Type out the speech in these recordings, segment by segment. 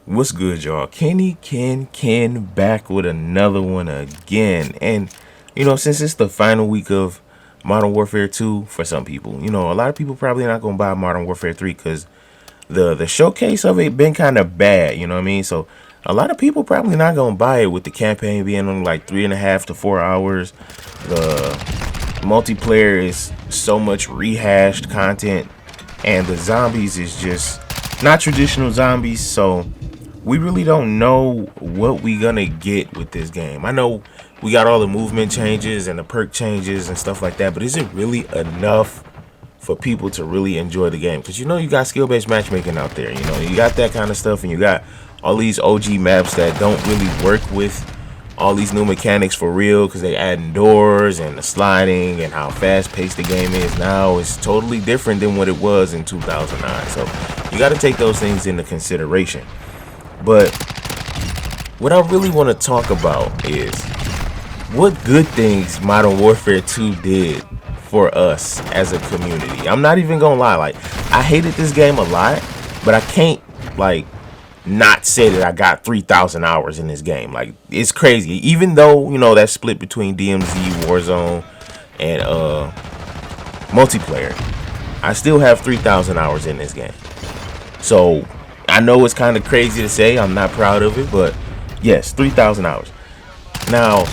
What's good, y'all? Kenny Ken back with another one again. And since it's the final week of Modern Warfare 2 for some people, a lot of people probably not gonna buy Modern Warfare 3 because the showcase of it been kind of bad, you know what I mean? So a lot of people probably not gonna buy it with the campaign being on like 3.5 to 4 hours. The multiplayer is so much rehashed content, and the zombies is just not traditional zombies, so we really don't know what we gonna get with this game. I know we got all the movement changes and the perk changes and stuff like that, but is it really enough for people to really enjoy the game? Because you got skill-based matchmaking out there. You got that kind of stuff, and you got all these OG maps that don't really work with all these new mechanics for real, because they adding doors and the sliding and how fast-paced the game is now. It's totally different than what it was in 2009. So you got to take those things into consideration. But what I really want to talk about is what good things Modern Warfare 2 did for us as a community. I'm not even gonna lie, like, I hated this game a lot, but I can't not say that I got 3,000 hours in this game. Like, it's crazy. Even though that's split between DMZ, Warzone, and multiplayer, I still have 3,000 hours in this game. So I know it's kind of crazy to say. I'm not proud of it, but yes, 3,000 hours. Now,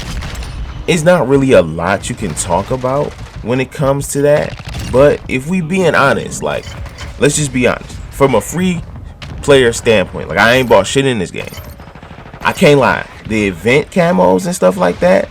it's not really a lot you can talk about when it comes to that, but if we being honest, like, let's just be honest. From a free player standpoint, like, I ain't bought shit in this game. I can't lie. The event camos and stuff like that,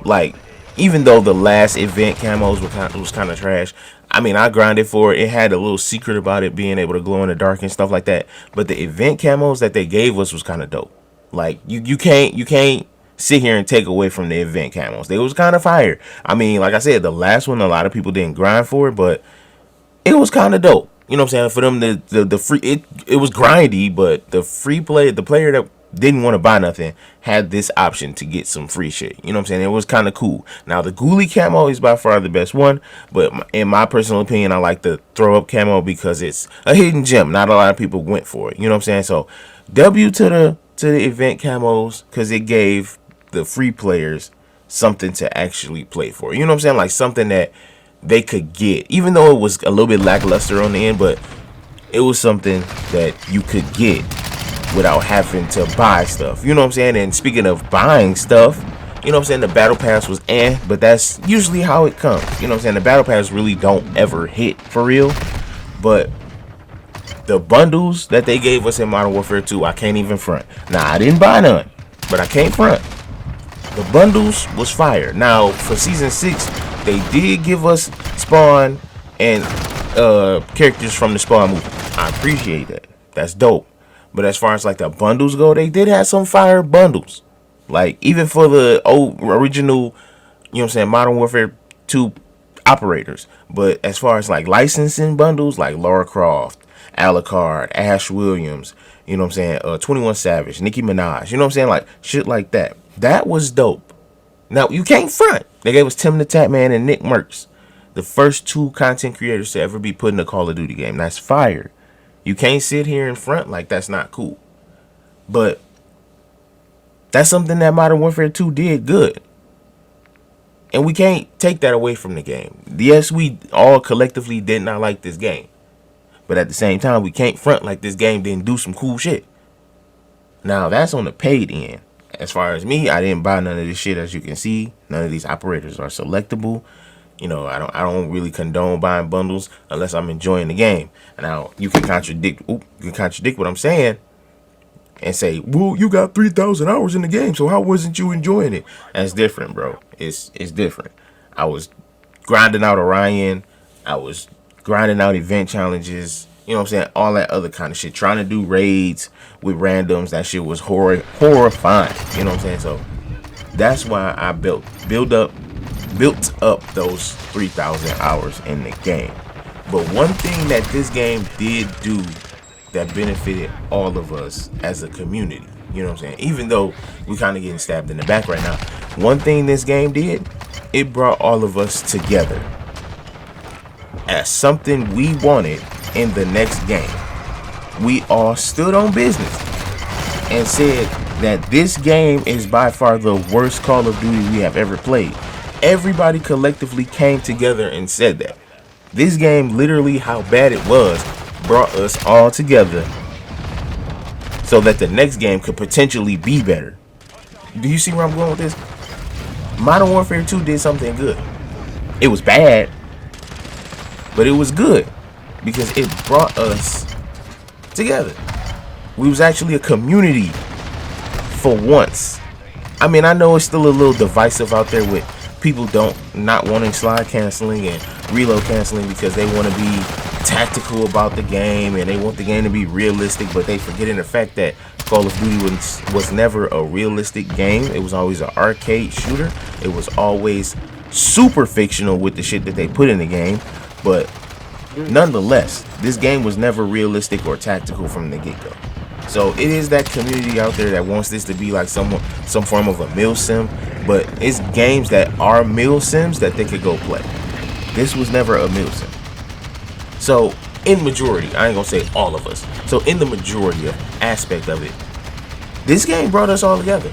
like, even though the last event camos was kind of trash, I mean, I grinded for it. It had a little secret about it being able to glow in the dark and stuff like that. But the event camos that they gave us was kind of dope. Like, you can't sit here and take away from the event camos. They was kind of fire. I mean, like I said, the last one, a lot of people didn't grind for it, but it was kind of dope. You know what I'm saying? For them, the free, it was grindy, but the player that didn't want to buy nothing had this option to get some free shit. You know what I'm saying? It was kind of cool. Now, the ghoulie camo is by far the best one, but in my personal opinion, I like the throw up camo because it's a hidden gem. Not a lot of people went for it. You know what I'm saying? So W to the event camos, because it gave the free players something to actually play for. You know what I'm saying? Like, something that they could get, even though it was a little bit lackluster on the end, but it was something that you could get without having to buy stuff. You know what I'm saying? And speaking of buying stuff, you know what I'm saying, the battle pass was but that's usually how it comes. You know what I'm saying? The battle pass really don't ever hit for real. But the bundles that they gave us in Modern Warfare 2, I can't even front. Now, I didn't buy none, but I can't front. The bundles was fire. Now, for Season 6, they did give us Spawn and characters from the Spawn movie. I appreciate that. That's dope. But as far as like the bundles go, they did have some fire bundles. Like, even for the old original, you know what I'm saying, Modern Warfare 2 operators. But as far as like licensing bundles, like Lara Croft, Alucard, Ash Williams, you know what I'm saying, 21 Savage, Nicki Minaj, you know what I'm saying, like shit like that. That was dope. Now, you can't front. They gave us Tim the Tatman and Nick Merckx, the first two content creators to ever be put in a Call of Duty game. That's fire. You can't sit here in front like that's not cool. But that's something that Modern Warfare 2 did good. And we can't take that away from the game. Yes, we all collectively did not like this game. But at the same time, we can't front like this game didn't do some cool shit. Now, that's on the paid end. As far as me, I didn't buy none of this shit, as you can see. None of these operators are selectable. I don't really condone buying bundles unless I'm enjoying the game. Now, you can contradict what I'm saying and say, well, you got 3,000 hours in the game, so how wasn't you enjoying it? That's different, bro. It's different. I was grinding out Orion. I was grinding out event challenges. You know what I'm saying? All that other kind of shit. Trying to do raids with randoms. That shit was horrifying. You know what I'm saying? So that's why I built up those 3,000 hours in the game. But one thing that this game did do that benefited all of us as a community, you know what I'm saying, even though we kind of getting stabbed in the back right now, one thing this game did, it brought all of us together as something we wanted in the next game. We all stood on business. and said that this game is by far the worst Call of Duty we have ever played. Everybody collectively came together and said that. This game, literally how bad it was, brought us all together so that the next game could potentially be better. Do you see where I'm going with this? Modern Warfare 2 did something good. It was bad, but it was good because it brought us together. We was actually a community for once. I mean, I know it's still a little divisive out there with people not wanting slide canceling and reload canceling because they want to be tactical about the game and they want the game to be realistic, but they forgetting the fact that Call of Duty was never a realistic game. It was always an arcade shooter. It was always super fictional with the shit that they put in the game, but nonetheless, this game was never realistic or tactical from the get-go. So it is that community out there that wants this to be like some form of a meal sim, but it's games that are meal sims that they could go play. This was never a meal sim. So in majority, I ain't gonna say all of us, so in the majority aspect of it, this game brought us all together.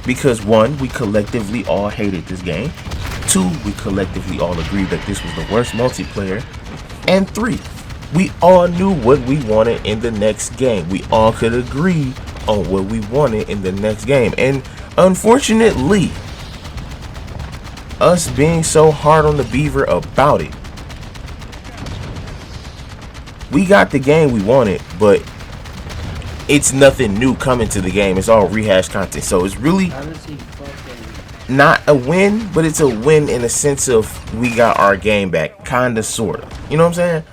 Because one, we collectively all hated this game. Two, we collectively all agreed that this was the worst multiplayer. And three, we all knew what we wanted in the next game. We all could agree on what we wanted in the next game. And unfortunately, us being so hard on the beaver about it, we got the game we wanted, but it's nothing new coming to the game. It's all rehashed content. So it's really not a win, but it's a win in the sense of we got our game back, kinda, sorta. You know what I'm saying?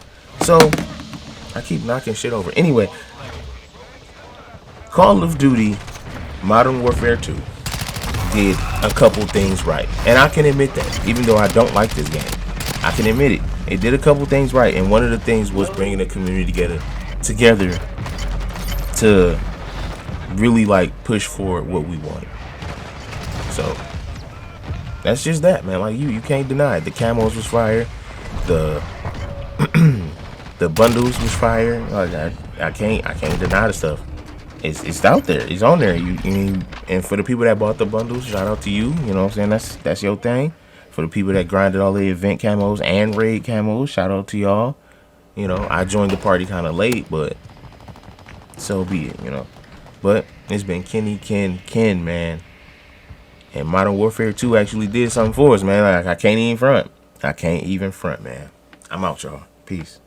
So I keep knocking shit over. Anyway, Call of Duty Modern Warfare 2 did a couple things right, and I can admit that. Even though I don't like this game, I can admit it. It did a couple things right, and one of the things was bringing the community together to really like push forward what we wanted. So that's just that, man. Like you can't deny it. The camos was fire. The the bundles was fire. Like I can't deny the stuff. It's out there. It's on there. And for the people that bought the bundles, shout out to you. You know what I'm saying? That's your thing. For the people that grinded all the event camos and raid camos, shout out to y'all. You know, I joined the party kind of late, but so be it, you know. But it's been Kenny, Ken, man. And Modern Warfare 2 actually did something for us, man. Like, I can't even front. I can't even front, man. I'm out, y'all. Peace.